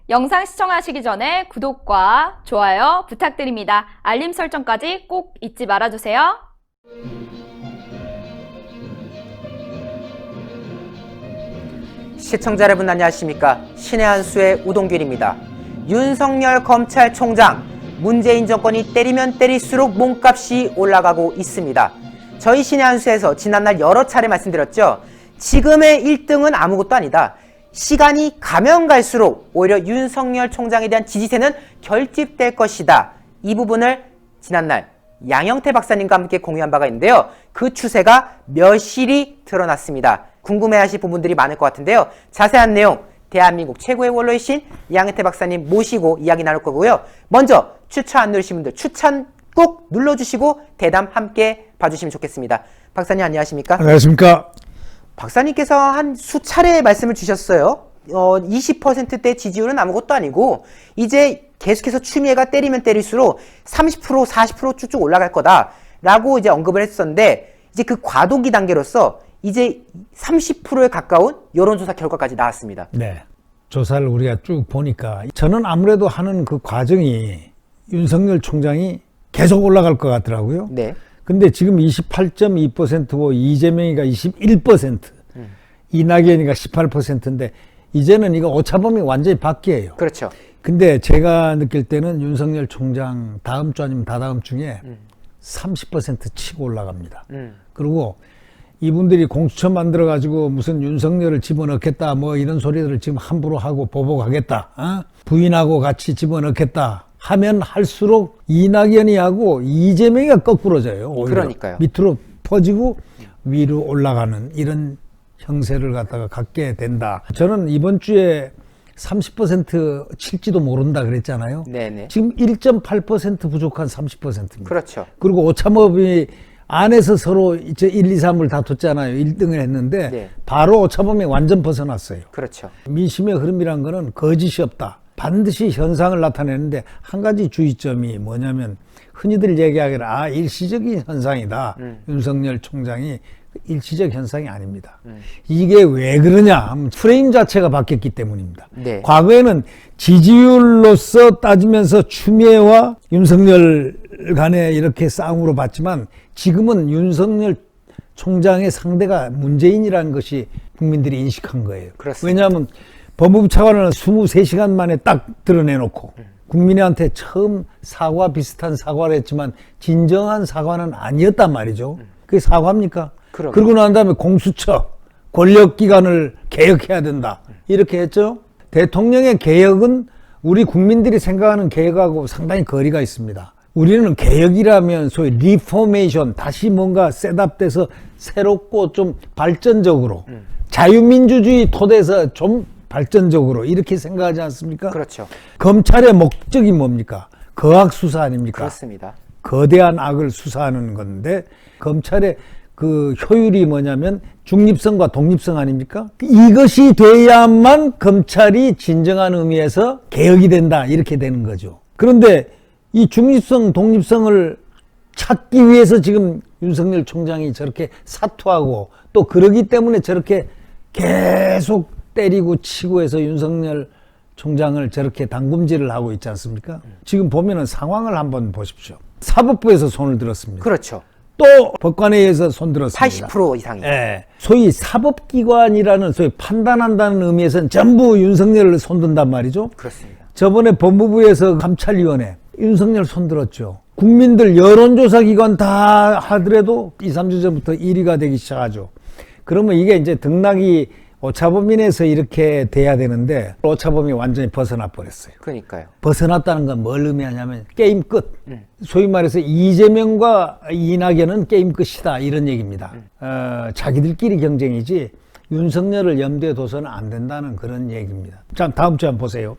영상 시청하시기 전에 구독과 좋아요 부탁드립니다. 알림 설정까지 꼭 잊지 말아주세요. 시청자 여러분 안녕하십니까? 신의 한 수의 우동균입니다. 윤석열 검찰총장, 문재인 정권이 때리면 때릴수록 몸값이 올라가고 있습니다. 저희 신의 한 수에서 지난날 여러 차례 말씀드렸죠. 지금의 1등은 아무것도 아니다. 시간이 가면 갈수록 오히려 윤석열 총장에 대한 지지세는 결집될 것이다. 이 부분을 지난날 양영태 박사님과 함께 공유한 바가 있는데요. 그 추세가 멸실히 드러났습니다. 궁금해하실 부분들이 많을 것 같은데요. 자세한 내용 대한민국 최고의 원로이신 양영태 박사님 모시고 이야기 나눌 거고요. 먼저 추천 안 누르신 분들 추천 꼭 눌러주시고 대담 함께 봐주시면 좋겠습니다. 박사님 안녕하십니까? 안녕하십니까? 박사님께서 한 수차례 말씀을 주셨어요. 20%대 지지율은 아무것도 아니고 이제 계속해서 추미애가 때리면 때릴수록 30% 40% 쭉쭉 올라갈 거다라고 이제 언급을 했었는데 이제 그 과도기 단계로서 이제 30%에 가까운 여론조사 결과까지 나왔습니다. 네. 조사를 우리가 쭉 보니까 저는 아무래도 하는 그 과정이 윤석열 총장이 계속 올라갈 것 같더라고요. 네. 근데 지금 28.2%고 이재명이가 21%, 이낙연이가 18%인데 이제는 이거 오차범위 완전히 바뀌어요. 그렇죠. 근데 제가 느낄 때는 윤석열 총장 다음 주 아니면 다다음 주에 30% 치고 올라갑니다. 그리고 이분들이 공수처 만들어가지고 무슨 윤석열을 집어넣겠다 뭐 이런 소리들을 지금 함부로 하고 보복하겠다, 부인하고 같이 집어넣겠다 하면 할수록 이낙연이하고 이재명이가 거꾸로져요. 오히려 그러니까요. 밑으로 퍼지고 위로 올라가는 이런 형세를 갖다가 갖게 된다. 저는 이번 주에 30% 칠지도 모른다 그랬잖아요. 네네. 지금 1.8% 부족한 30%입니다. 그렇죠. 그리고 오차범위 안에서 서로 이제 1, 2, 3을 다퉜잖아요. 1등을 했는데 네. 바로 오차범위 완전 벗어났어요. 그렇죠. 민심의 흐름이란 거는 거짓이 없다. 반드시 현상을 나타내는데 한 가지 주의점이 뭐냐면 흔히들 얘기하기를 일시적인 현상이다. 윤석열 총장이 일시적 현상이 아닙니다. 이게 왜 그러냐 하면 프레임 자체가 바뀌었기 때문입니다. 네. 과거에는 지지율로서 따지면서 추미애와 윤석열 간에 이렇게 싸움으로 봤지만 지금은 윤석열 총장의 상대가 문재인이라는 것이 국민들이 인식한 거예요. 그렇습니다. 왜냐하면 법무부 차관을 23시간 만에 딱 드러내놓고 국민한테 처음 사과 비슷한 사과를 했지만 진정한 사과는 아니었단 말이죠. 그게 사과입니까? 그럼요. 그러고 난 다음에 공수처, 권력기관을 개혁해야 된다. 이렇게 했죠. 대통령의 개혁은 우리 국민들이 생각하는 개혁하고 상당히 거리가 있습니다. 우리는 개혁이라면 소위 리포메이션, 다시 뭔가 셋업돼서 새롭고 좀 발전적으로 자유민주주의 토대에서 좀 발전적으로 이렇게 생각하지 않습니까? 그렇죠. 검찰의 목적이 뭡니까? 거악수사 아닙니까? 그렇습니다. 거대한 악을 수사하는 건데 검찰의 그 효율이 뭐냐면 중립성과 독립성 아닙니까? 이것이 돼야만 검찰이 진정한 의미에서 개혁이 된다 이렇게 되는 거죠. 그런데 이 중립성, 독립성을 찾기 위해서 지금 윤석열 총장이 저렇게 사투하고 또 그러기 때문에 저렇게 계속 때리고 치고 해서 윤석열 총장을 저렇게 당금질을 하고 있지 않습니까? 지금 보면은 상황을 한번 보십시오. 사법부에서 손을 들었습니다. 그렇죠. 또 법관에 의해서 손 들었습니다. 80% 이상이. 예. 소위 사법기관이라는 소위 판단한다는 의미에서는 전부 윤석열을 손든단 말이죠. 그렇습니다. 저번에 법무부에서 감찰위원회 윤석열 손들었죠. 국민들 여론조사 기관 다 하더라도 2, 3주 전부터 1위가 되기 시작하죠. 그러면 이게 이제 등락이 오차범위 내에서 이렇게 돼야 되는데 오차범위 완전히 벗어나 버렸어요. 그러니까요. 벗어났다는 건 뭘 의미하냐면 게임 끝. 소위 말해서 이재명과 이낙연은 게임 끝이다 이런 얘기입니다. 자기들끼리 경쟁이지 윤석열을 염두에 둬서는 안 된다는 그런 얘기입니다. 자, 다음 주 한번 보세요.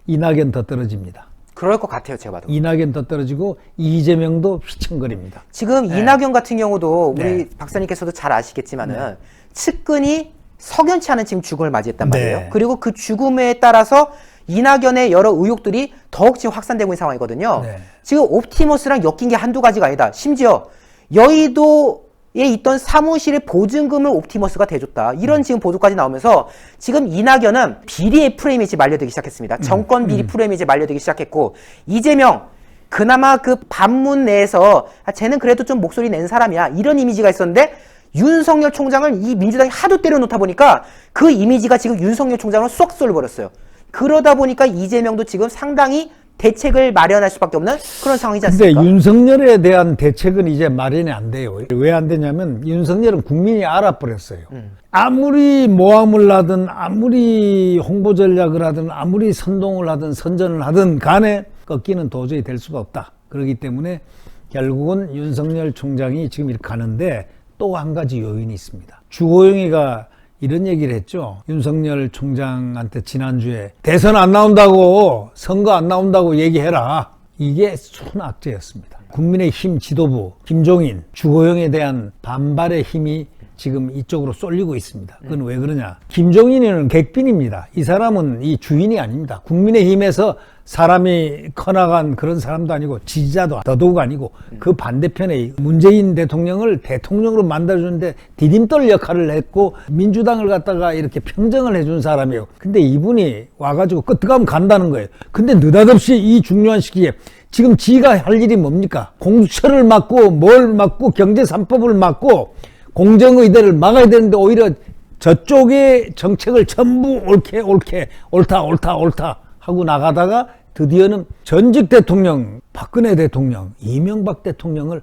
이낙연 더 떨어집니다. 그럴 것 같아요, 제가 봐도. 이낙연 더 떨어지고 이재명도 휘청거립니다. 지금 이낙연 같은 경우도 우리 네. 박사님께서도 잘 아시겠지만은 측근이 석연치 않은 지금 죽음을 맞이했단 말이에요. 네. 그리고 그 죽음에 따라서 이낙연의 여러 의혹들이 더욱 지금 확산되고 있는 상황이거든요. 네. 지금 옵티머스랑 엮인 게 한두 가지가 아니다. 심지어 여의도 있던 사무실의 보증금을 옵티머스가 대줬다. 이런 지금 보도까지 나오면서 지금 이낙연은 비리의 프레임이 이제 말려들기 시작했습니다. 정권 비리 프레임이 이제 말려들기 시작했고, 이재명 그나마 그 반문 내에서 쟤는 그래도 좀 목소리 낸 사람이야, 이런 이미지가 있었는데, 윤석열 총장을 이 민주당이 하도 때려놓다 보니까 그 이미지가 지금 윤석열 총장으로 쏙 쏠려버렸어요. 그러다 보니까 이재명도 지금 상당히 대책을 마련할 수밖에 없는 그런 상황이지 않습니까? 근데 윤석열에 대한 대책은 이제 마련이 안 돼요. 왜 안 되냐면 윤석열은 국민이 알아버렸어요. 아무리 모함을 하든 아무리 홍보 전략을 하든 아무리 선동을 하든 선전을 하든 간에 꺾기는 도저히 될 수가 없다. 그렇기 때문에 결국은 윤석열 총장이 지금 이렇게 가는데 또 한 가지 요인이 있습니다. 주호영이가 이런 얘기를 했죠. 윤석열 총장한테 지난주에 대선 안 나온다고, 선거 안 나온다고 얘기해라. 이게 손악재였습니다. 국민의힘 지도부 김종인, 주호영에 대한 반발의 힘이 지금 이쪽으로 쏠리고 있습니다. 그건 왜 그러냐. 김종인은 객빈입니다. 이 사람은 이 주인이 아닙니다. 국민의힘에서 사람이 커나간 그런 사람도 아니고 지지자도 더더욱 아니고 그 반대편에 문재인 대통령을 대통령으로 만들어주는데 디딤돌 역할을 했고 민주당을 갖다가 이렇게 평정을 해준 사람이에요. 근데 이분이 와가지고 끄떡하면 간다는 거예요. 근데 느닷없이 이 중요한 시기에 지금 지가 할 일이 뭡니까? 공수처를 막고 뭘 막고 경제 3법을 막고 공정의대를 막아야 되는데 오히려 저쪽의 정책을 전부 옳다 하고 나가다가 드디어는 전직 대통령 박근혜 대통령, 이명박 대통령을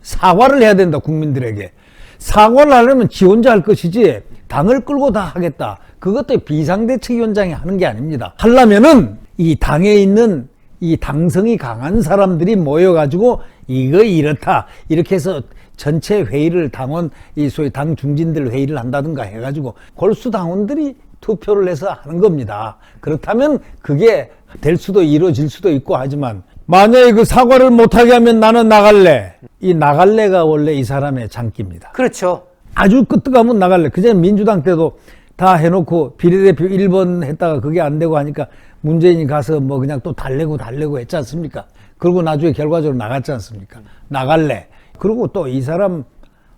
사과를 해야 된다. 국민들에게 사과를 하려면 지 혼자 할 것이지 당을 끌고 다 하겠다. 그것도 비상대책위원장이 하는 게 아닙니다. 하려면은 이 당에 있는 이 당성이 강한 사람들이 모여가지고 이거 이렇다 이렇게 해서 전체 회의를 당원 이 소위 당 중진들 회의를 한다든가 해가지고 골수 당원들이 투표를 해서 하는 겁니다. 그렇다면 그게 될 수도 이루어질 수도 있고 하지만 만약에 그 사과를 못하게 하면 나는 나갈래. 이 나갈래가 원래 이 사람의 장기입니다. 그렇죠. 아주 끄떡하면 나갈래. 그전에 민주당 때도 다 해놓고 비례대표 1번 했다가 그게 안 되고 하니까 문재인이 가서 뭐 그냥 또 달래고 했지 않습니까? 그리고 나중에 결과적으로 나갔지 않습니까? 나갈래. 그리고 또 이 사람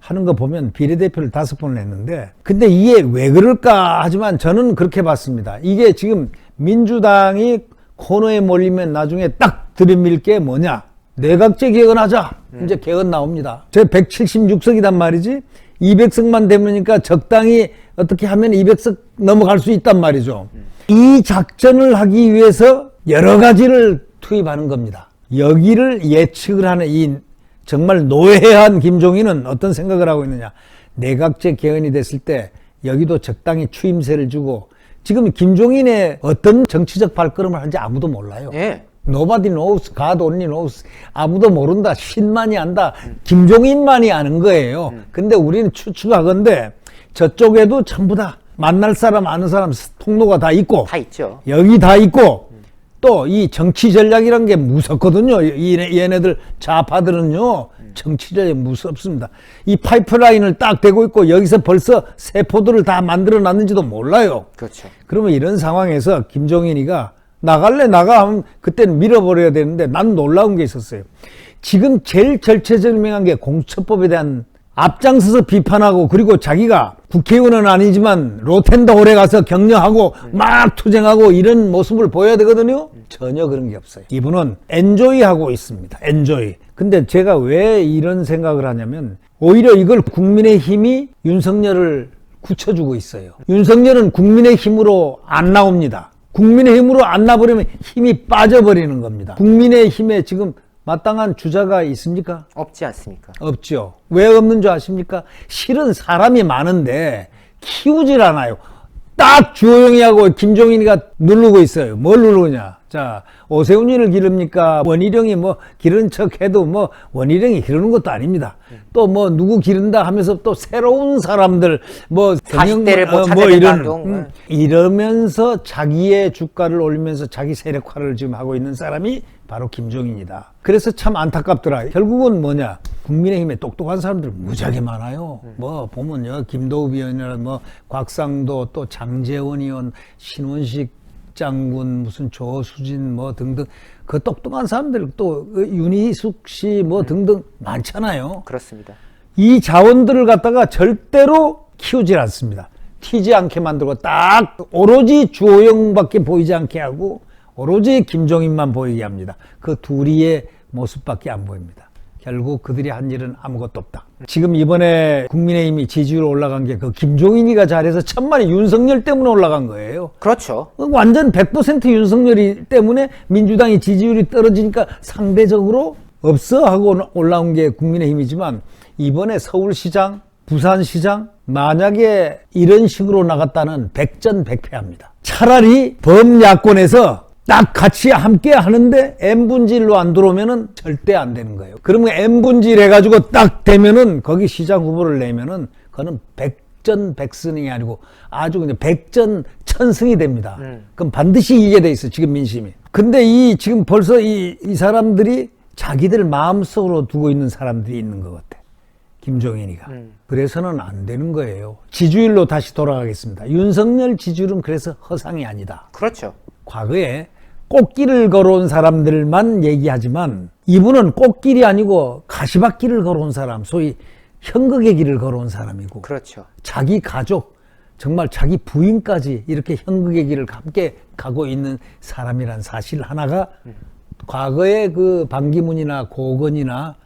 하는 거 보면 비례대표를 5번을 했는데 근데 이게 왜 그럴까 하지만 저는 그렇게 봤습니다. 이게 지금 민주당이 코너에 몰리면 나중에 딱 들이밀 게 뭐냐. 내각제 개헌하자. 이제 개헌 나옵니다. 제 176석이단 말이지. 200석만 되니까 적당히 어떻게 하면 200석 넘어갈 수 있단 말이죠. 이 작전을 하기 위해서 여러 가지를 투입하는 겁니다. 여기를 예측을 하는 이 정말 노회한 김종인은 어떤 생각을 하고 있느냐. 내각제 개헌이 됐을 때 여기도 적당히 추임새를 주고 지금 김종인의 어떤 정치적 발걸음을 하는지 아무도 몰라요. 예. Nobody knows, God only knows. 아무도 모른다. 신만이 안다. 김종인만이 아는 거예요. 근데 우리는 추측하건대 저쪽에도 전부 다 만날 사람 아는 사람 통로가 다 있고 다 있죠. 여기 다 있고 또 이 정치 전략이란 게 무섭거든요. 얘네들 좌파들은요. 정치 전략이 무섭습니다. 이 파이프라인을 딱 대고 있고 여기서 벌써 세포들을 다 만들어 놨는지도 몰라요. 그렇죠. 그러면 이런 상황에서 김종인이가 나갈래 나가 하면 그때는 밀어버려야 되는데 난 놀라운 게 있었어요. 지금 제일 절체절명한 게 공수처법에 대한 앞장서서 비판하고 그리고 자기가 국회의원은 아니지만 로텐더홀에 가서 격려하고 막 투쟁하고 이런 모습을 보여야 되거든요. 전혀 그런 게 없어요. 이분은 엔조이하고 있습니다. 엔조이. 근데 제가 왜 이런 생각을 하냐면 오히려 이걸 국민의힘이 윤석열을 굳혀주고 있어요. 윤석열은 국민의힘으로 안 나옵니다. 국민의힘으로 안 나버리면 힘이 빠져버리는 겁니다. 국민의힘에 지금 마땅한 주자가 있습니까? 없지 않습니까? 없죠. 왜 없는 줄 아십니까? 실은 사람이 많은데 키우질 않아요. 딱 주호영이하고 김종인이가 누르고 있어요. 뭘 누르냐? 자, 오세훈이를 기릅니까? 원희룡이 뭐 기른 척 해도 뭐 원희룡이 기르는 것도 아닙니다. 또 뭐 누구 기른다 하면서 또 새로운 사람들 뭐 40대를 뭐 이런 이러면서 자기의 주가를 올리면서 자기 세력화를 지금 하고 있는 사람이 바로 김종인이다. 그래서 참 안타깝더라. 결국은 뭐냐? 국민의힘에 똑똑한 사람들 무지하게 많아요. 뭐 보면요, 김도읍 의원이나 뭐 곽상도 또 장재원 의원, 신원식 장군, 무슨 조수진 뭐 등등 그 똑똑한 사람들 또 윤희숙 씨 뭐 등등 많잖아요. 그렇습니다. 이 자원들을 갖다가 절대로 키우질 않습니다. 튀지 않게 만들고 딱 오로지 주호영밖에 보이지 않게 하고 오로지 김종인만 보이게 합니다. 그 둘이의 모습밖에 안 보입니다. 결국 그들이 한 일은 아무것도 없다. 지금 이번에 국민의힘이 지지율 올라간 게 그 김종인이가 잘해서 천만에 윤석열 때문에 올라간 거예요. 그렇죠. 완전 100% 윤석열이 때문에 민주당이 지지율이 떨어지니까 상대적으로 없어 하고 올라온 게 국민의힘이지만 이번에 서울시장, 부산시장 만약에 이런 식으로 나갔다는 백전백패합니다. 차라리 범야권에서 딱 같이 함께 하는데 N분지일로 안 들어오면은 절대 안 되는 거예요. 그러면 N분지일 해가지고 딱 되면은 거기 시장 후보를 내면은 그거는 백전백승이 아니고 아주 그냥 백전천승이 됩니다. 그럼 반드시 이기게 돼 있어 지금 민심이. 근데 지금 벌써 이 사람들이 자기들 마음속으로 두고 있는 사람들이 있는 것 같아. 김종인이가. 그래서는 안 되는 거예요. 지지율로 다시 돌아가겠습니다. 윤석열 지지율은 그래서 허상이 아니다. 그렇죠. 과거에 꽃길을 걸어온 사람들만 얘기하지만 이분은 꽃길이 아니고 가시밭길을 걸어온 사람, 소위 현극의 길을 걸어온 사람이고 그렇죠. 자기 가족, 정말 자기 부인까지 이렇게 현극의 길을 함께 가고 있는 사람이란 사실 하나가 과거의 그 반기문이나 고건이나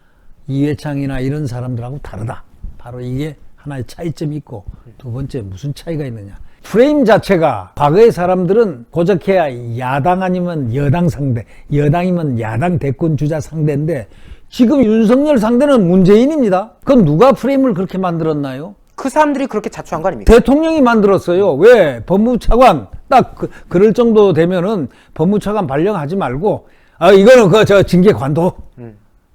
이회창이나 이런 사람들하고 다르다. 바로 이게 하나의 차이점이 있고 두 번째 무슨 차이가 있느냐. 프레임 자체가 과거의 사람들은 고작해야 야당 아니면 여당 상대, 여당이면 야당 대권 주자 상대인데 지금 윤석열 상대는 문재인입니다. 그건 누가 프레임을 그렇게 만들었나요? 그 사람들이 그렇게 자초한 거 아닙니까? 대통령이 만들었어요. 왜? 법무차관 딱 그럴 정도 되면은 법무차관 발령하지 말고 이거는 저 징계 관도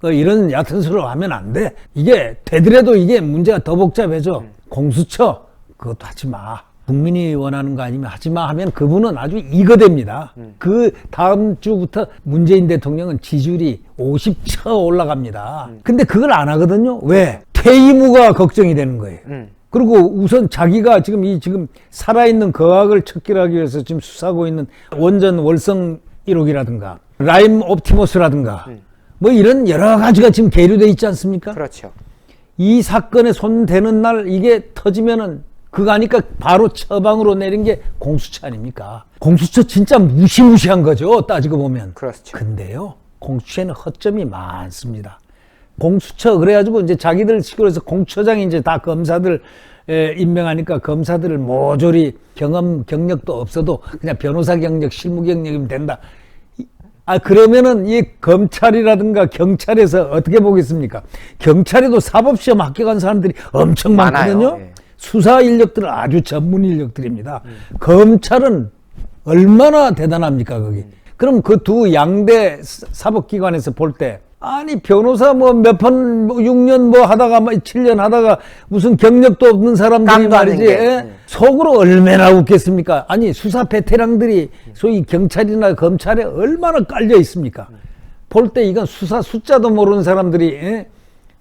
이런 얕은 소리로 하면 안 돼. 이게 되더라도 이게 문제가 더 복잡해져. 공수처 그것도 하지 마. 국민이 원하는 거 아니면 하지 마 하면 그분은 아주 이거됩니다. 그 다음 주부터 문재인 대통령은 지지율이 50쳐 올라갑니다. 근데 그걸 안 하거든요. 왜? 퇴임 후가 걱정이 되는 거예요. 그리고 우선 자기가 지금 살아있는 거학을 척결하기 위해서 지금 수사하고 있는 원전 월성 1호기라든가 라임 옵티머스라든가 뭐 이런 여러 가지가 지금 계류되어 있지 않습니까? 그렇죠. 이 사건에 손 대는 날 이게 터지면은 그거 하니까 바로 처방으로 내린 게 공수처 아닙니까? 공수처 진짜 무시무시한 거죠. 따지고 보면. 그렇죠. 근데요, 공수처에는 허점이 많습니다. 공수처 그래가지고 이제 자기들 식으로 해서 공처장이 이제 다 검사들 임명하니까 검사들을 모조리 경력도 없어도 그냥 변호사 경력, 실무 경력이면 된다. 그러면은 이 검찰이라든가 경찰에서 어떻게 보겠습니까? 경찰에도 사법시험 합격한 사람들이 엄청 많거든요. 많아요. 예. 수사 인력들은 아주 전문 인력들입니다. 검찰은 얼마나 대단합니까, 거기? 그럼 그 두 양대 사법기관에서 볼 때, 아니, 변호사 몇 번, 6년 하다가, 7년 하다가 무슨 경력도 없는 사람들이 말이지, 속으로 얼마나 웃겠습니까? 아니, 수사 베테랑들이 소위 경찰이나 검찰에 얼마나 깔려 있습니까? 볼 때 이건 수사 숫자도 모르는 사람들이,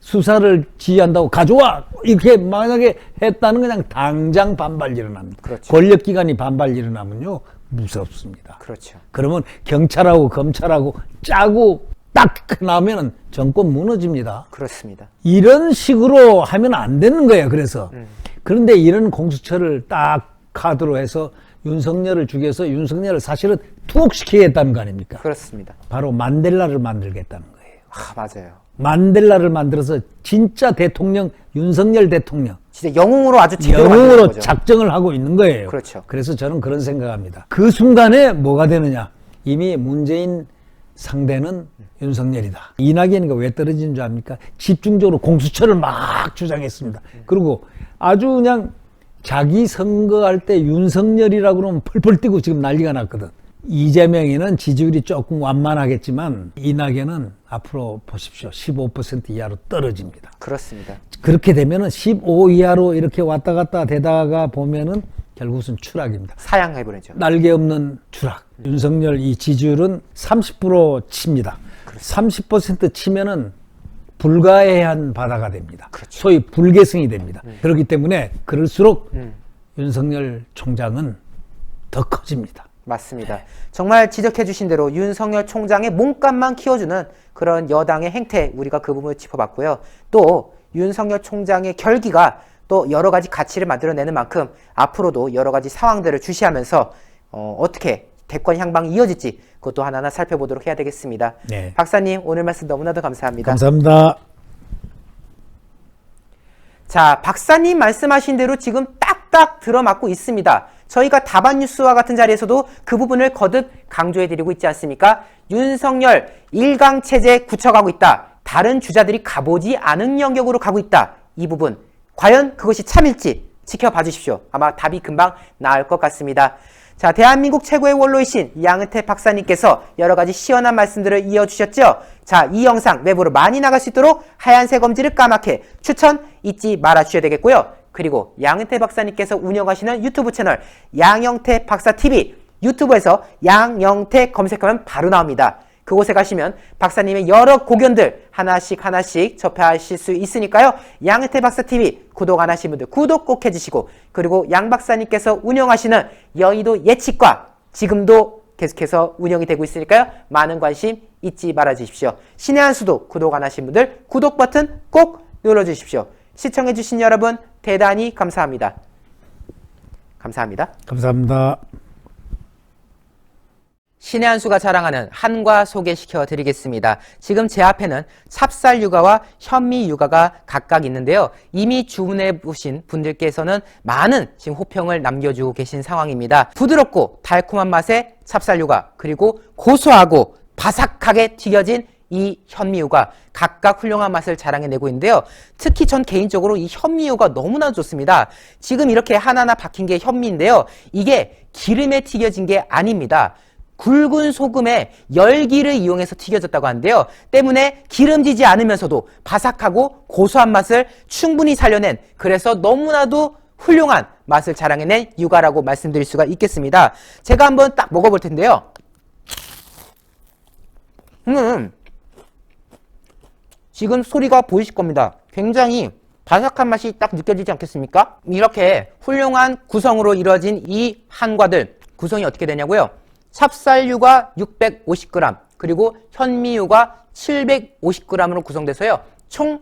수사를 지휘한다고 가져와! 이렇게 만약에 했다는 그냥 당장 반발 일어납니다. 그렇죠. 권력기관이 반발 일어나면요, 무섭습니다. 그렇죠. 그러면 경찰하고 검찰하고 짜고 딱 나오면 정권 무너집니다. 그렇습니다. 이런 식으로 하면 안 되는 거예요. 그래서. 그런데 이런 공수처를 딱 카드로 해서 윤석열을 죽여서 윤석열을 사실은 투옥시키겠다는 거 아닙니까? 그렇습니다. 바로 만델라를 만들겠다는 거예요. 맞아요. 만델라를 만들어서 진짜 대통령, 윤석열 대통령. 진짜 영웅으로 아주 제대로 만드는 영웅으로 거죠. 작정을 하고 있는 거예요. 그렇죠. 그래서 저는 그런 생각합니다. 그 순간에 뭐가 되느냐. 이미 문재인 상대는 윤석열이다. 이낙연이가 왜 떨어진 줄 압니까? 집중적으로 공수처를 막 주장했습니다. 그리고 아주 그냥 자기 선거할 때 윤석열이라고 그러면 펄펄 뛰고 지금 난리가 났거든. 이재명이는 지지율이 조금 완만하겠지만 이낙연은 앞으로 보십시오. 15% 이하로 떨어집니다. 그렇습니다. 그렇게 되면은 15 이하로 이렇게 왔다 갔다 되다가 보면은 결국은 추락입니다. 사양해버리죠. 날개 없는 추락. 윤석열 이 지지율은 30% 칩니다. 30% 치면은 불가해한 바다가 됩니다. 그렇죠. 소위 불개성이 됩니다. 그렇기 때문에 그럴수록 윤석열 총장은 더 커집니다. 맞습니다. 정말 지적해 주신 대로 윤석열 총장의 몸값만 키워주는 그런 여당의 행태, 우리가 그 부분을 짚어봤고요. 또 윤석열 총장의 결기가 또 여러 가지 가치를 만들어내는 만큼 앞으로도 여러 가지 상황들을 주시하면서 어떻게 대권 향방이 이어질지 그것도 하나하나 살펴보도록 해야 되겠습니다. 네. 박사님 오늘 말씀 너무나도 감사합니다. 감사합니다. 자, 박사님 말씀하신 대로 지금 딱딱 들어맞고 있습니다. 저희가 다반뉴스와 같은 자리에서도 그 부분을 거듭 강조해드리고 있지 않습니까? 윤석열 1강 체제 굳혀가고 있다. 다른 주자들이 가보지 않은 영역으로 가고 있다. 이 부분 과연 그것이 참일지 지켜봐 주십시오. 아마 답이 금방 나올 것 같습니다. 자, 대한민국 최고의 원로이신 양은태 박사님께서 여러 가지 시원한 말씀들을 이어주셨죠? 자, 이 영상 외부로 많이 나갈 수 있도록 하얀색 검지를 까맣게 추천 잊지 말아주셔야 되겠고요. 그리고 양은태 박사님께서 운영하시는 유튜브 채널 양영태 박사TV 유튜브에서 양영태 검색하면 바로 나옵니다. 그곳에 가시면 박사님의 여러 고견들 하나씩 접하실 수 있으니까요. 양은태 박사TV 구독 안 하신 분들 구독 꼭 해주시고 그리고 양 박사님께서 운영하시는 여의도 예측과 지금도 계속해서 운영이 되고 있으니까요. 많은 관심 잊지 말아주십시오. 신의 한 수도 구독 안 하신 분들 구독 버튼 꼭 눌러주십시오. 시청해주신 여러분 대단히 감사합니다. 감사합니다. 감사합니다. 신의 한 수가 자랑하는 한과 소개시켜 드리겠습니다. 지금 제 앞에는 찹쌀 육아와 현미 육아가 각각 있는데요. 이미 주문해 보신 분들께서는 많은 지금 호평을 남겨주고 계신 상황입니다. 부드럽고 달콤한 맛의 찹쌀 육아 그리고 고소하고 바삭하게 튀겨진 이 현미유가 각각 훌륭한 맛을 자랑해내고 있는데요. 특히 전 개인적으로 이 현미유가 너무나 좋습니다. 지금 이렇게 하나하나 박힌 게 현미인데요. 이게 기름에 튀겨진 게 아닙니다. 굵은 소금에 열기를 이용해서 튀겨졌다고 하는데요. 때문에 기름지지 않으면서도 바삭하고 고소한 맛을 충분히 살려낸 그래서 너무나도 훌륭한 맛을 자랑해낸 육아라고 말씀드릴 수가 있겠습니다. 제가 한번 딱 먹어볼 텐데요. 지금 소리가 보이실 겁니다. 굉장히 바삭한 맛이 딱 느껴지지 않겠습니까? 이렇게 훌륭한 구성으로 이루어진 이 한과들 구성이 어떻게 되냐고요? 찹쌀유가 650g 그리고 현미유가 750g으로 구성돼서요. 총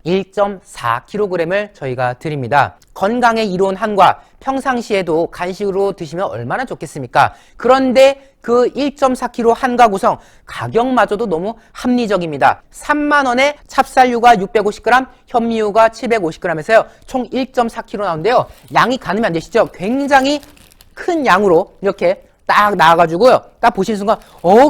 1.4kg을 저희가 드립니다. 건강에 이로운 한과 평상시에도 간식으로 드시면 얼마나 좋겠습니까? 그런데 그 1.4kg 한과 구성 가격마저도 너무 합리적입니다. 3만원에 찹쌀유가 650g, 현미유가 750g에서요. 총 1.4kg 나오는데요. 양이 가늠이 안 되시죠? 굉장히 큰 양으로 이렇게 딱 나와가지고요. 딱 보시는 순간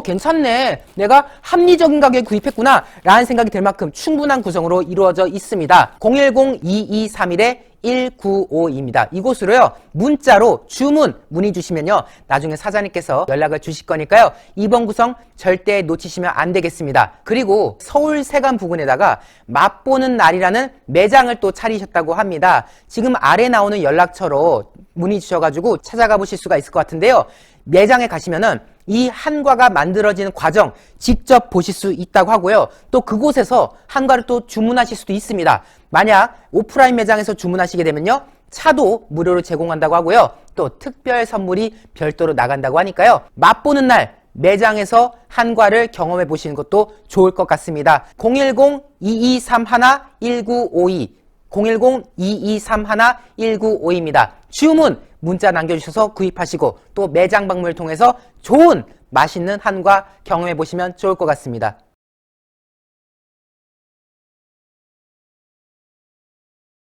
괜찮네. 내가 합리적인 가격에 구입했구나 라는 생각이 들 만큼 충분한 구성으로 이루어져 있습니다. 010-2231-1952입니다. 이곳으로요. 문자로 주문 문의 주시면요. 나중에 사장님께서 연락을 주실 거니까요. 이번 구성 절대 놓치시면 안 되겠습니다. 그리고 서울 세관 부근에다가 맛보는 날이라는 매장을 또 차리셨다고 합니다. 지금 아래 나오는 연락처로 문의 주셔가지고 찾아가 보실 수가 있을 것 같은데요. 매장에 가시면은 이 한과가 만들어지는 과정 직접 보실 수 있다고 하고요. 또 그곳에서 한과를 또 주문하실 수도 있습니다. 만약 오프라인 매장에서 주문하시게 되면요. 차도 무료로 제공한다고 하고요. 또 특별 선물이 별도로 나간다고 하니까요. 맛보는 날 매장에서 한과를 경험해 보시는 것도 좋을 것 같습니다. 010-2231-1952 010-2231-1952입니다. 주문 문자 남겨주셔서 구입하시고 또 매장 방문을 통해서 좋은 맛있는 한과 경험해 보시면 좋을 것 같습니다.